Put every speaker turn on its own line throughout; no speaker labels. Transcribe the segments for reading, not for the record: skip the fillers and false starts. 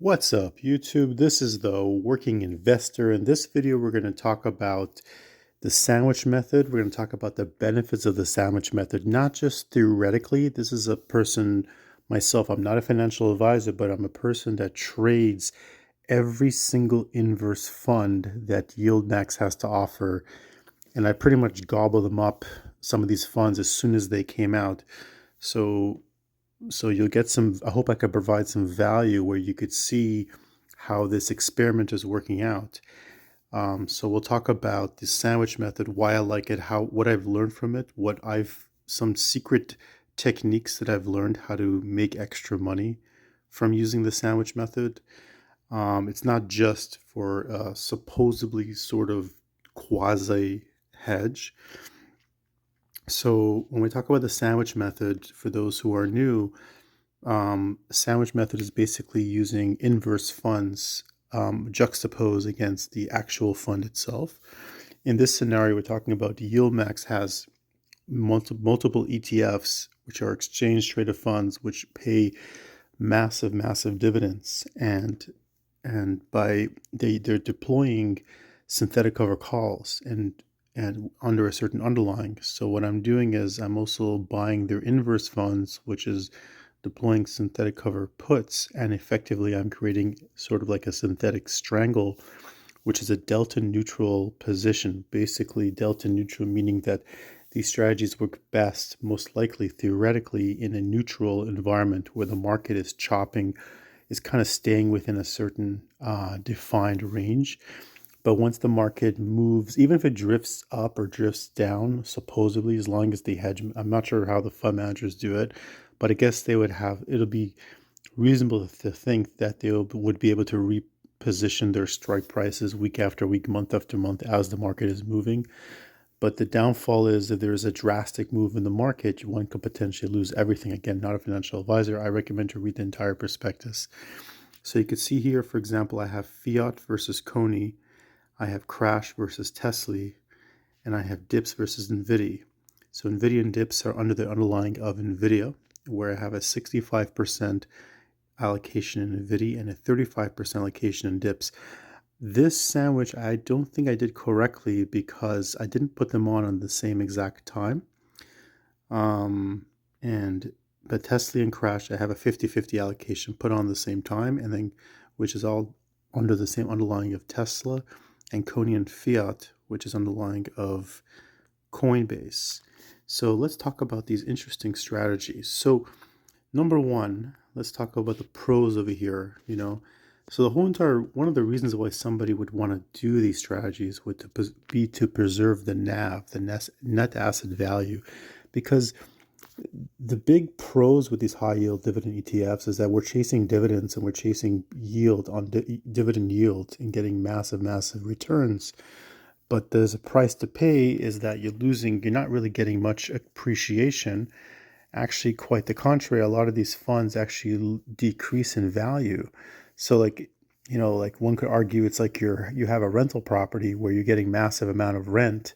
What's up, YouTube? This is the Working Investor. In this video, we're going to talk about the sandwich method. We're going to talk about the benefits of the sandwich method, not just theoretically. This is a person, myself, I'm not a financial advisor, but I'm a person that trades every single inverse fund that Yieldmax has to offer. And I pretty much gobble them up, some of these funds, as soon as they came out. So you'll get some, I hope I could provide some value where you could see how this experiment is working out. So we'll talk about the sandwich method, why I like it, what I've learned from it, some secret techniques that I've learned how to make extra money from using the sandwich method. It's not just for supposedly sort of quasi hedge. So when we talk about the sandwich method, for those who are new, sandwich method is basically using inverse funds juxtaposed against the actual fund itself. In this scenario, we're talking about Yieldmax has multiple ETFs, which are exchange traded funds, which pay massive dividends, and they're deploying synthetic cover calls and under a certain underlying. So what I'm doing is I'm also buying their inverse funds, which is deploying synthetic cover puts, and effectively I'm creating sort of like a synthetic strangle, which is a delta neutral position. Basically, delta neutral meaning that these strategies work best, most likely theoretically, in a neutral environment where the market is chopping, is kind of staying within a certain defined range. But once the market moves, even if it drifts up or drifts down, supposedly, as long as they hedge, I'm not sure how the fund managers do it, but I guess it'll be reasonable to think that they would be able to reposition their strike prices week after week, month after month as the market is moving. But the downfall is if there's a drastic move in the market, one could potentially lose everything. Again, not a financial advisor. I recommend to read the entire prospectus. So you can see here, for example, I have Fiat versus Coney. I have Crash versus Tesla, and I have Dips versus NVIDIA. So NVIDIA and Dips are under the underlying of NVIDIA, where I have a 65% allocation in NVIDIA and a 35% allocation in Dips. This sandwich, I don't think I did correctly because I didn't put them on the same exact time. But Tesla and Crash, I have a 50-50 allocation put on the same time, and then which is all under the same underlying of Tesla, and Coney and Fiat, which is underlying of Coinbase. So let's talk about these interesting strategies. So number one, let's talk about the pros over here. So one of the reasons why somebody would want to do these strategies would be to preserve the NAV, the net asset value, because the big pros with these high yield dividend ETFs is that we're chasing dividends and we're chasing yield on dividend yield and getting massive returns. But there's a price to pay, is that you're not really getting much appreciation. Actually, quite the contrary, a lot of these funds actually decrease in value. So like one could argue it's like you have a rental property where you're getting massive amount of rent,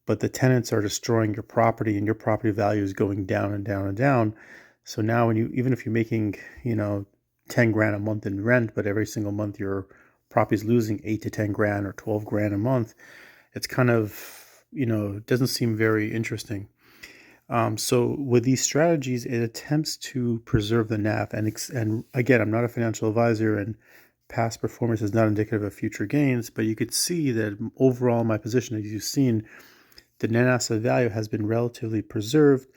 but the tenants are destroying your property and your property value is going down and down and down. So now even if you're making, 10 grand a month in rent, but every single month your property is losing 8 to 10 grand or 12 grand a month, it's kind of, doesn't seem very interesting. So with these strategies, it attempts to preserve the NAV. And again, I'm not a financial advisor, and past performance is not indicative of future gains, but you could see that overall my position, as you've seen, the net asset value has been relatively preserved.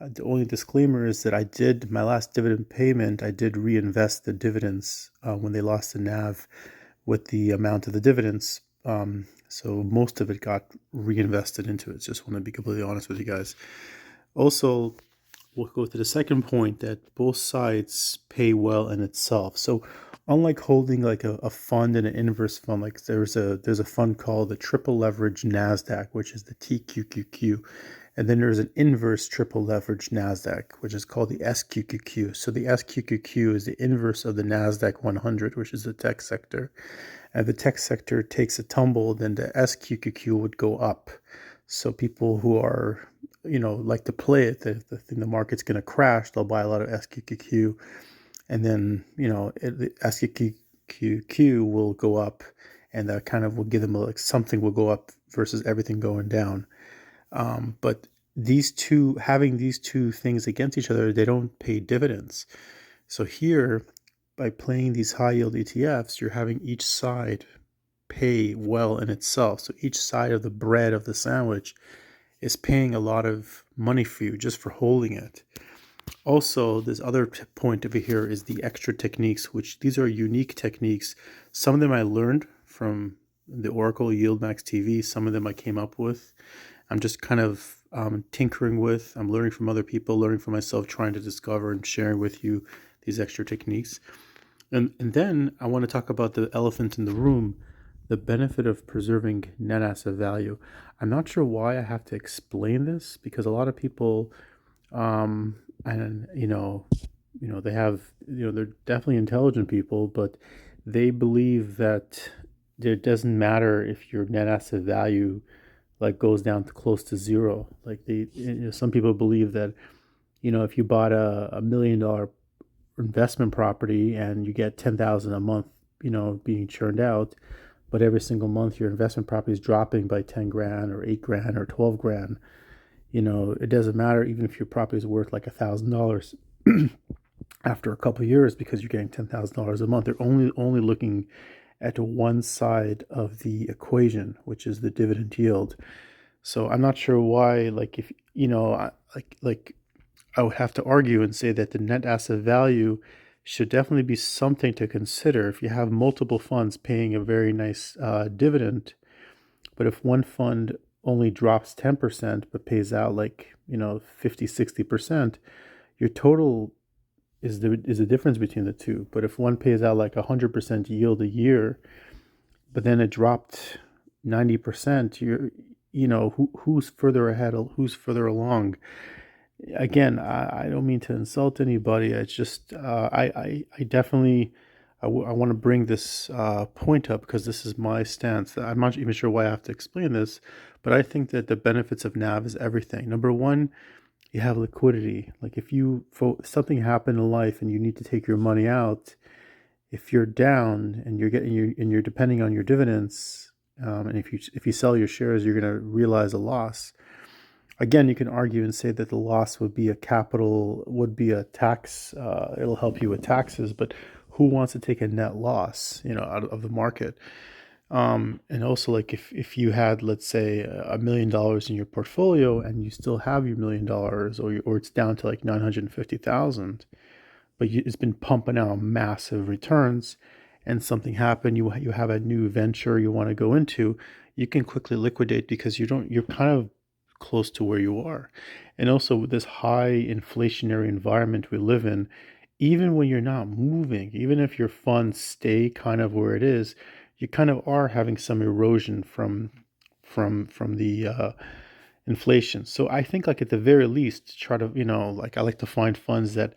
The only disclaimer is that my last dividend payment, I did reinvest the dividends when they lost the NAV with the amount of the dividends. So most of it got reinvested into it. Just want to be completely honest with you guys. Also, we'll go to the second point, that both sides pay well in itself. So unlike holding like a fund and an inverse fund, like there's a fund called the triple leverage NASDAQ, which is the TQQQ. And then there's an inverse triple leverage NASDAQ, which is called the SQQQ. So the SQQQ is the inverse of the NASDAQ 100, which is the tech sector. And if the tech sector takes a tumble, then the SQQQ would go up. So people who are, like to play it, they think the market's going to crash, they'll buy a lot of SQQQ. and then the SQQQ will go up, and that kind of will give them like something will go up versus everything going down. But having these two things against each other, they don't pay dividends. So here, by playing these high yield ETFs, you're having each side pay well in itself. So each side of the bread of the sandwich is paying a lot of money for you just for holding it. Also, this other point over here is the extra techniques, which these are unique techniques. Some of them I learned from the Oracle Yieldmax TV. Some of them I came up with. I'm just kind of tinkering with. I'm learning from other people, learning from myself, trying to discover and sharing with you these extra techniques. And then I want to talk about the elephant in the room, the benefit of preserving net asset value. I'm not sure why I have to explain this, because a lot of people, and they have, they're definitely intelligent people, but they believe that it doesn't matter if your net asset value like goes down to close to zero. Like some people believe that if you bought a $1 million investment property and you get 10,000 a month, being churned out, but every single month your investment property is dropping by 10 grand or 8 grand or 12 grand. It doesn't matter even if your property is worth like $1,000 after a couple of years, because you're getting $10,000 a month. They're only looking at one side of the equation, which is the dividend yield. So I'm not sure why, like, if I would have to argue and say that the net asset value should definitely be something to consider if you have multiple funds paying a very nice dividend. But if one fund only drops 10% but pays out like 50, 60%, your total is the difference between the two. But if one pays out like 100% yield a year, but then it dropped 90%, who's further ahead, who's further along? Again, I don't mean to insult anybody. It's just I definitely I want to bring this point up because this is my stance. I'm not even sure why I have to explain this, but I think that the benefits of NAV is everything. Number one, you have liquidity. Like if something happened in life and you need to take your money out, if you're down and you're depending on your dividends, and if you sell your shares, you're going to realize a loss. Again, you can argue and say that the loss would be a tax. It'll help you with taxes, but who wants to take a net loss, out of the market? And also, like if you had, let's say, $1 million in your portfolio and you still have your $1 million, or it's down to like 950,000, but it's been pumping out massive returns, and something happened, you have a new venture you want to go into, you can quickly liquidate because you're kind of close to where you are. And also with this high inflationary environment we live in, even when you're not moving, even if your funds stay kind of where it is, you kind of are having some erosion from the inflation. So I think, like, at the very least, try to, like, I like to find funds that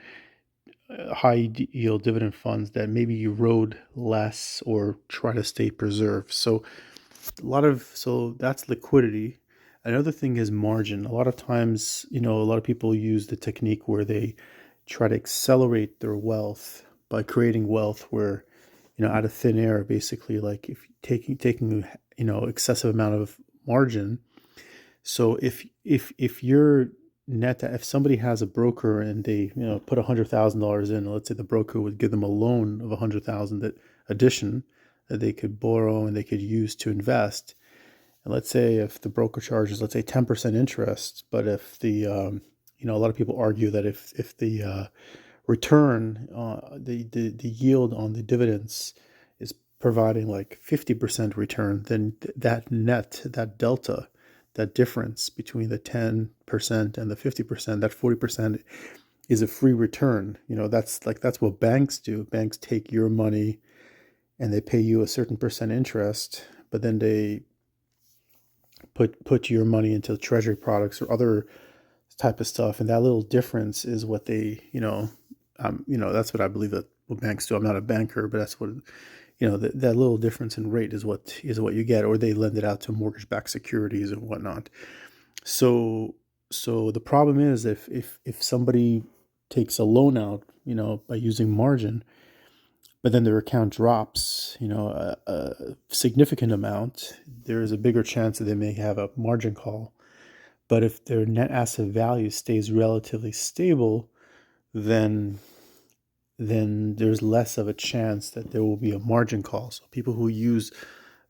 high yield dividend funds that maybe erode less or try to stay preserved. So that's liquidity. Another thing is margin. A lot of times, a lot of people use the technique where they try to accelerate their wealth by creating wealth where, out of thin air, basically, like if taking excessive amount of margin. So if you're if somebody has a broker and they put $100,000 in, let's say the broker would give them a loan of 100,000 that addition that they could borrow and they could use to invest. And let's say if the broker charges, let's say 10% interest, but if the a lot of people argue that if the return, the yield on the dividends is providing like 50% return, then that delta, that difference between the 10% and the 50%, that 40% is a free return. That's what banks do. Banks take your money and they pay you a certain percent interest, but then they put your money into treasury products or other type of stuff, and that little difference is what they, that's what I believe that what banks do. I'm not a banker, but that's what, that little difference in rate is what you get, or they lend it out to mortgage-backed securities and whatnot. So the problem is if somebody takes a loan out, by using margin, but then their account drops, a significant amount, there is a bigger chance that they may have a margin call. But if their net asset value stays relatively stable, then there's less of a chance that there will be a margin call. So people who use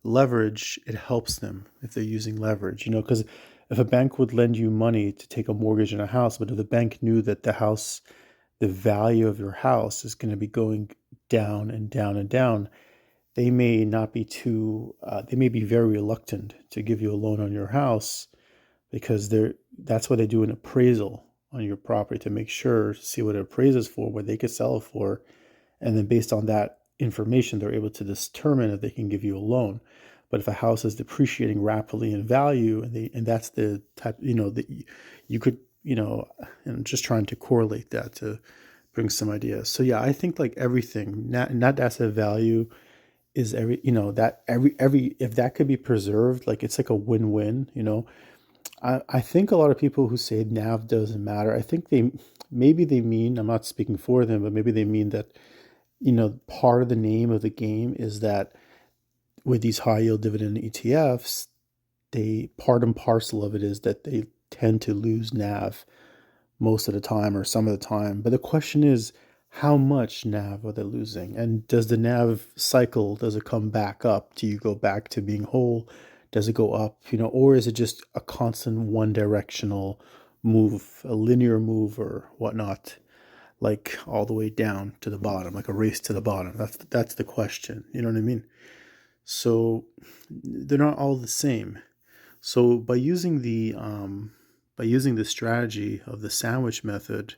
leverage, it helps them if they're using leverage, because if a bank would lend you money to take a mortgage on a house, but if the bank knew that the value of your house is going to be going down and down and down, they may not be they may be very reluctant to give you a loan on your house, because that's why they do an appraisal on your property to make sure to see what it appraises for, what they could sell it for, and then based on that information, they're able to determine if they can give you a loan. But if a house is depreciating rapidly in value, and that's the type, that you could, and I'm just trying to correlate that to bring some ideas. So yeah, I think like everything, net asset value is every if that could be preserved, like it's like a win-win. I think a lot of people who say NAV doesn't matter, I think maybe they mean, I'm not speaking for them, but maybe they mean that, part of the name of the game is that with these high yield dividend ETFs, they part and parcel of it is that they tend to lose NAV most of the time or some of the time. But the question is, how much NAV are they losing? And does the NAV cycle, does it come back up? Do you go back to being whole? Does it go up? Or is it just a constant one directional move, a linear move or whatnot, like all the way down to the bottom, like a race to the bottom? That's the question. You know what I mean? So they're not all the same. So by using the strategy of the sandwich method,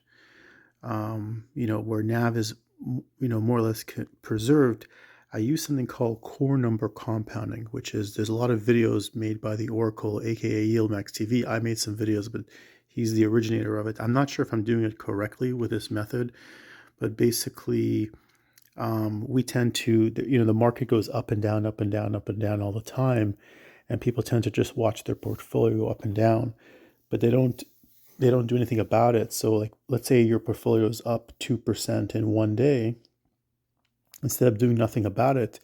where NAV is, more or less preserved, I use something called core number compounding, which is, there's a lot of videos made by the Oracle, aka Yieldmax TV. I made some videos, but he's the originator of it. I'm not sure if I'm doing it correctly with this method, but basically, we tend to, the market goes up and down, up and down, up and down all the time, and people tend to just watch their portfolio go up and down, but they don't do anything about it. So like, let's say your portfolio is up 2% in one day. Instead of doing nothing about it,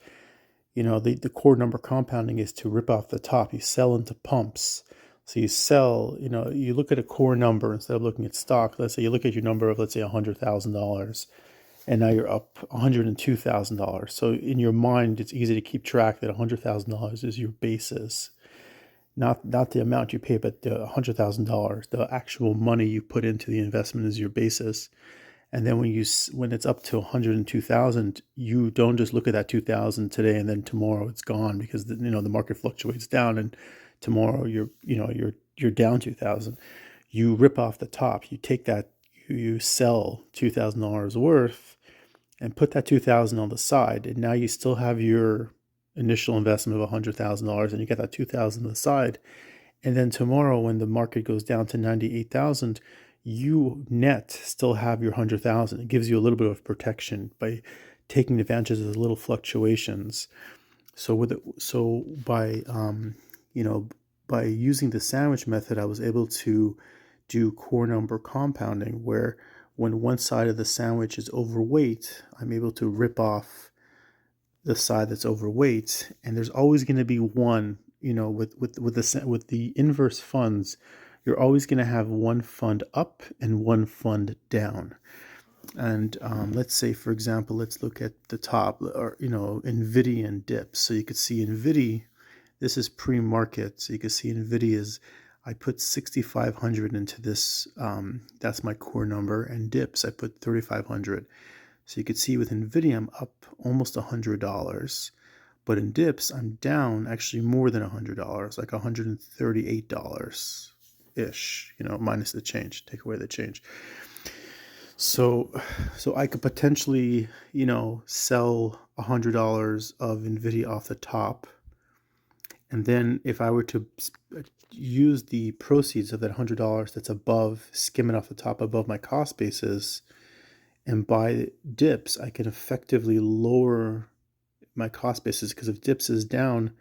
the core number compounding is to rip off the top. You sell into pumps. So you sell, you look at a core number instead of looking at stock. Let's say you look at your number of, let's say, $100,000, and now you're up $102,000. So in your mind, it's easy to keep track that $100,000 is your basis. Not the amount you pay, but the $100,000, the actual money you put into the investment is your basis. And then when it's up to 102,000, you don't just look at that 2,000 today and then tomorrow it's gone, because the market fluctuates down, and tomorrow you're down 2,000. You rip off the top. You take that, you sell $2,000 worth, and put that 2,000 on the side, and now you still have your initial investment of $100,000, and you get that 2,000 on the side. And then tomorrow, when the market goes down to 98,000, you net still have your 100,000. It gives you a little bit of protection by taking advantage of the little fluctuations. So by using the sandwich method, I was able to do core number compounding, where when one side of the sandwich is overweight, I'm able to rip off the side that's overweight, and there's always going to be one. With the inverse funds, you're always going to have one fund up and one fund down. And let's say, for example, let's look at the top, or NVIDIA and dips. So you could see NVIDIA. This is pre-market, so you can see NVIDIA's. I put 6,500 into this. That's my core number, and dips I put 3,500. So you could see with NVIDIA, I'm up almost $100. But in dips, I'm down actually more than $100, like $138-ish, minus the change, take away the change. So I could potentially, sell $100 of NVIDIA off the top. And then if I were to use the proceeds of that $100 that's above, skimming off the top above my cost basis, and buy dips, I can effectively lower my cost basis, because if dips is down,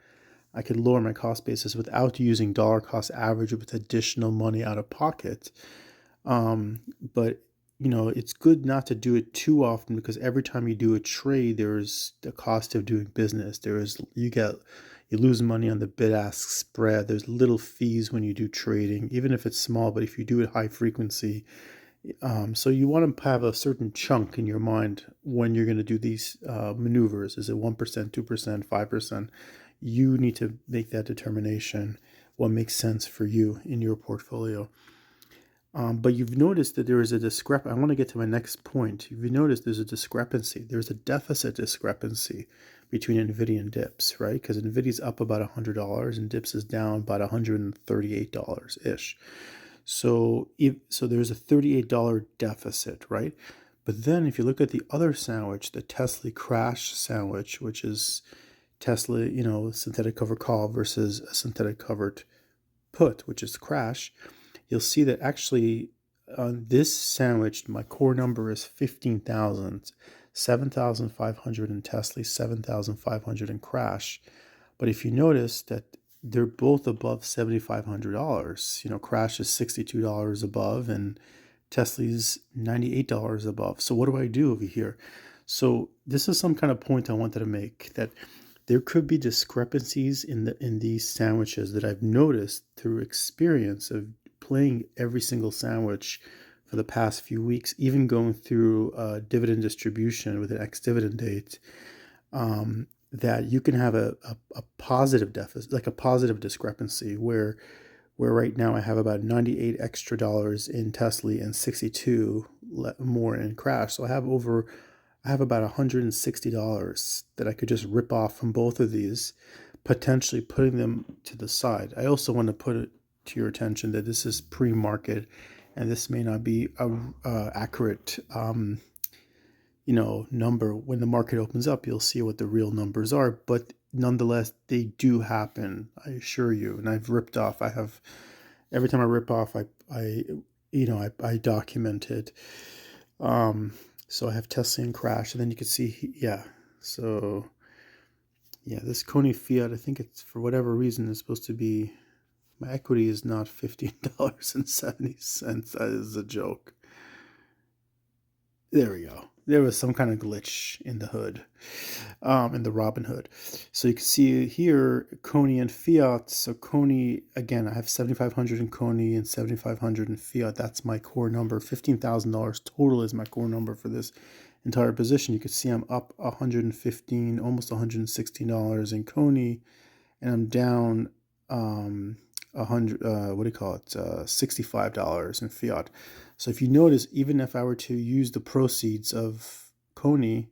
I could lower my cost basis without using dollar cost average with additional money out of pocket. But it's good not to do it too often, because every time you do a trade, there's the cost of doing business. You lose money on the bid-ask spread. There's little fees when you do trading, even if it's small, but if you do it high frequency. So you want to have a certain chunk in your mind when you're going to do these maneuvers. Is it 1%, 2%, 5%? You need to make that determination, what makes sense for you in your portfolio. But you've noticed that there is a discrepancy. I want to get to my next point. You've noticed there's a discrepancy. There's a deficit discrepancy between NVIDIA and DIPS, right? Because NVIDIA's up about $100 and DIPS is down about $138-ish. So there's a $38 deficit, right? But then if you look at the other sandwich, the Tesla crash sandwich, which is Tesla, synthetic covered call versus a synthetic covered put, which is crash, you'll see that actually on this sandwich, my core number is 15,000, 7,500 in Tesla, 7,500 in crash. But if you notice that they're both above $7,500, crash is $62 above and Tesla's $98 above. So what do I do over here? So this is some kind of point I wanted to make, that there could be discrepancies in these sandwiches that I've noticed through experience of playing every single sandwich for the past few weeks, even going through dividend distribution with an ex-dividend date, that you can have a positive deficit, like a positive discrepancy, where right now I have about $98 extra in Tesla and 62 more in crash. So I have about $160 that I could just rip off from both of these, potentially putting them to the side. I also want to put it to your attention that this is pre-market and this may not be a accurate number. When the market opens up, you'll see what the real numbers are, but nonetheless they do happen, I assure you. And I've ripped off, every time I rip off, I document it. So I have Tesla and crash, and then you can see, so this Coney Fiat, I think it's, for whatever reason, it's supposed to be, my equity is not $15.70. That is a joke. There we go. There was some kind of glitch in the hood, in the Robin Hood. So you can see here, Coney and Fiat. So Coney, again, I have 7,500 in Coney and 7,500 in Fiat. That's my core number. $15,000 total is my core number for this entire position. You can see I'm up $115, almost $116 in Coney, and I'm down $65 in Fiat. So if you notice, even if I were to use the proceeds of Coney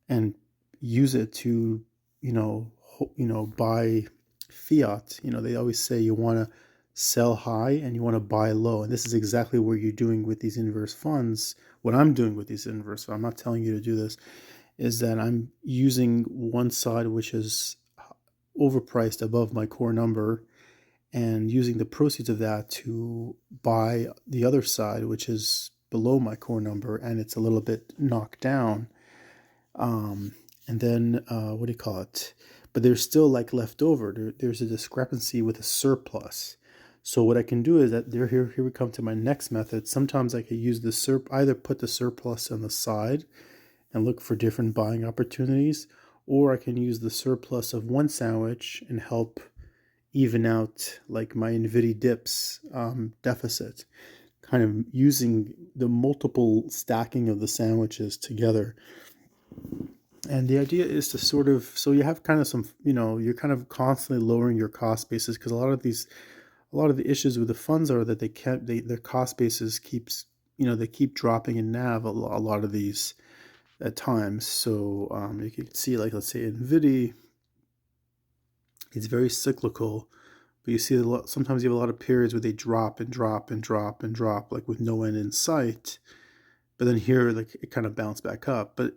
and use it to, buy Fiat, they always say you want to sell high and you want to buy low. And this is exactly what you're doing with these inverse funds. What I'm doing with these inverse funds, I'm not telling you to do this, is that I'm using one side which is overpriced above my core number and using the proceeds of that to buy the other side, which is below my core number, and it's a little bit knocked down. And then, but there's still left over. There's a discrepancy with a surplus. So what I can do is that here we come to my next method. Sometimes I could use either put the surplus on the side and look for different buying opportunities, or I can use the surplus of one sandwich and help even out my NVIDIA DIPS deficit, kind of using the multiple stacking of the sandwiches together. And the idea is to so you have kind of some, you're kind of constantly lowering your cost basis, because a lot of the issues with the funds are that their cost basis keeps, they keep dropping in NAV a lot of these at times. So you can see, let's say NVIDIA, it's very cyclical, but you see sometimes you have a lot of periods where they drop and drop and drop and drop, with no end in sight. But then here, it kind of bounced back up. But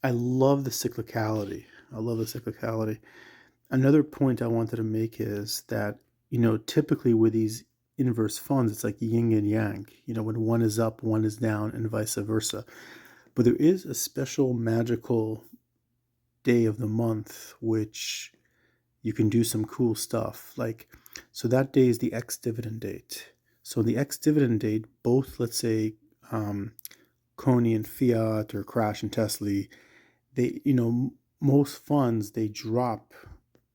I love the cyclicality. Another point I wanted to make is that, typically with these inverse funds, it's like yin and yang. When one is up, one is down, and vice versa. But there is a special magical day of the month which you can do some cool stuff. So that day is the ex-dividend date. So the ex-dividend date, both, let's say, Coney and Fiat or Crash and Tesla, they, most funds, they drop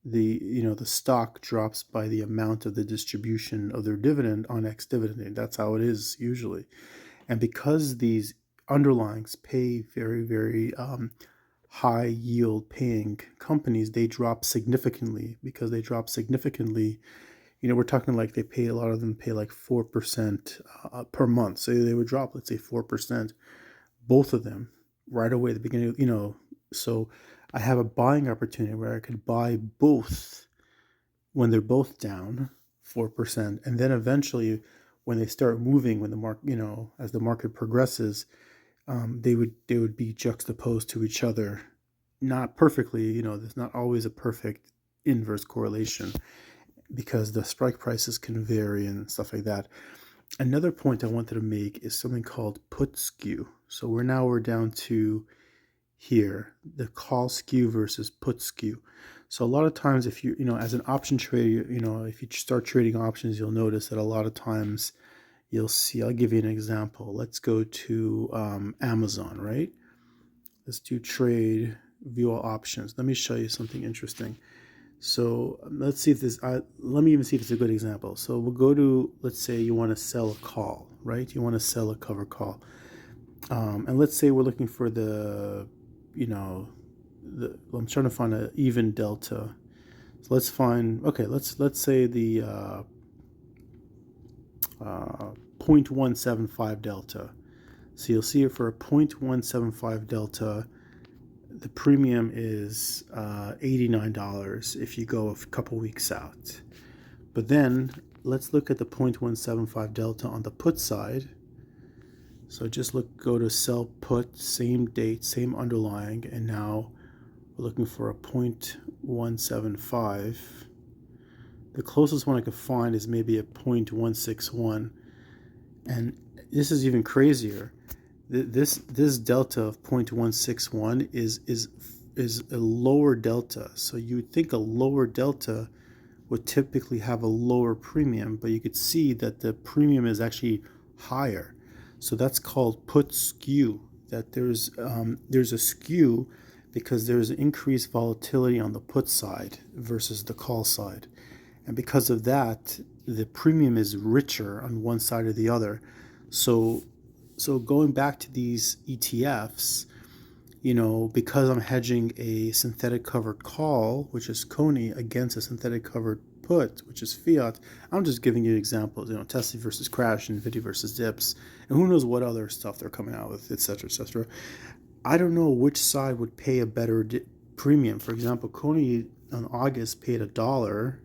the stock drops by the amount of the distribution of their dividend on ex-dividend. That's how it is usually. And because these underlyings pay very, very high yield paying companies, they drop significantly. Because they drop significantly, we're talking like a lot of them pay like 4% per month. So they would drop, let's say 4%, both of them right away at the beginning, so I have a buying opportunity where I could buy both when they're both down 4%. And then eventually when they start moving, when the market, as the market progresses, they would be juxtaposed to each other. Not perfectly, there's not always a perfect inverse correlation because the strike prices can vary and stuff like that. Another point I wanted to make is something called put skew. So we're down to here, the call skew versus put skew. So a lot of times if you, as an option trader, if you start trading options, you'll notice that a lot of times you'll see, I'll give you an example. Let's go to Amazon, right? Let's do trade, view all options. Let me show you something interesting. So let's see if this, let me even see if it's a good example. So we'll go to, let's say you want to sell a call, right? You want to sell a cover call. And let's say we're looking for I'm trying to find an even delta. So let's find, okay, let's say the 0.175 delta. So you'll see it for a 0.175 delta, the premium is $89 if you go a couple weeks out. But then let's look at the 0.175 delta on the put side. So just go to sell put, same date, same underlying, and now we're looking for a 0.175. The closest one I could find is maybe a 0.161, and this is even crazier. This delta of 0.161 is a lower delta. So you would think a lower delta would typically have a lower premium, but you could see that the premium is actually higher. So that's called put skew. That there's a skew because there's increased volatility on the put side versus the call side, and because of that, the premium is richer on one side or the other. So going back to these ETFs, because I'm hedging a synthetic covered call, which is Coney, against a synthetic covered put, which is Fiat, I'm just giving you examples, Tesla versus Crash, Nvidia versus Dips, and who knows what other stuff they're coming out with, etc., etc. I don't know which side would pay a better premium. For example, Coney in August paid $1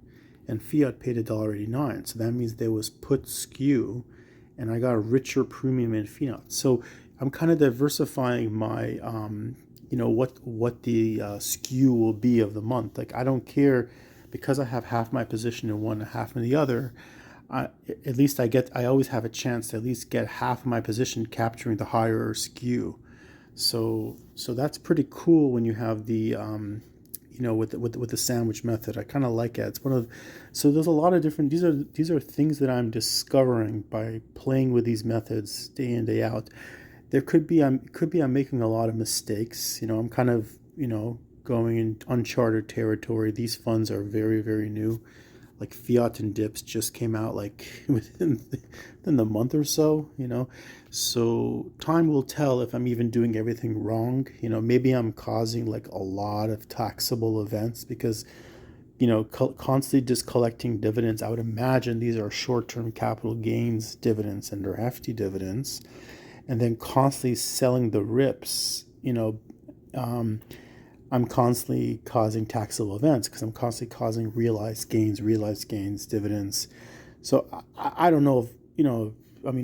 and Fiat paid $1.89. So that means there was put skew, and I got a richer premium in Fiat. So I'm kind of diversifying my, what the skew will be of the month. Like I don't care, because I have half my position in one and half in the other. At least I always have a chance to at least get half of my position capturing the higher skew. So that's pretty cool when you have the with the sandwich method. I kind of like it. It's so there's a lot of different, these are things that I'm discovering by playing with these methods day in, day out. There could be I'm making a lot of mistakes. I'm kind of, going in uncharted territory. These funds are very, very new. Like Fiat and Dips just came out like within the month or so, So time will tell if I'm even doing everything wrong. Maybe I'm causing like a lot of taxable events because, constantly just collecting dividends. I would imagine these are short-term capital gains dividends and they're hefty dividends. And then constantly selling the rips, I'm constantly causing taxable events because I'm constantly causing realized gains, dividends. So I don't know if,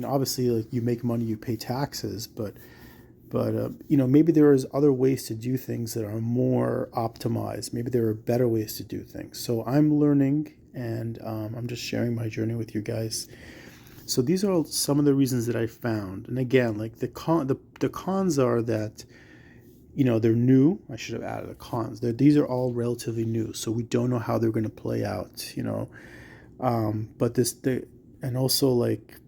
obviously like you make money, you pay taxes, but maybe there is other ways to do things that are more optimized. Maybe there are better ways to do things. So I'm learning, and I'm just sharing my journey with you guys. So these are some of the reasons that I found. And again, like the cons are that, they're new. I should have added the cons. These are all relatively new, so we don't know how they're going to play out. But and also like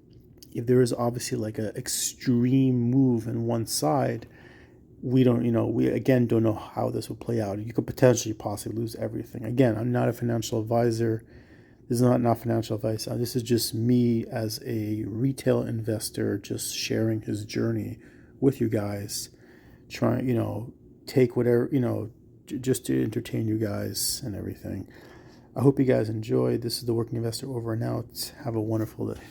if there is obviously like an extreme move in one side, we don't, we again don't know how this will play out. You could potentially possibly lose everything. Again, I'm not a financial advisor. This is not financial advice. This is just me as a retail investor, just sharing his journey with you guys, trying, take whatever, just to entertain you guys and everything. I hope you guys enjoyed. This is the Working Investor over and out. Have a wonderful day.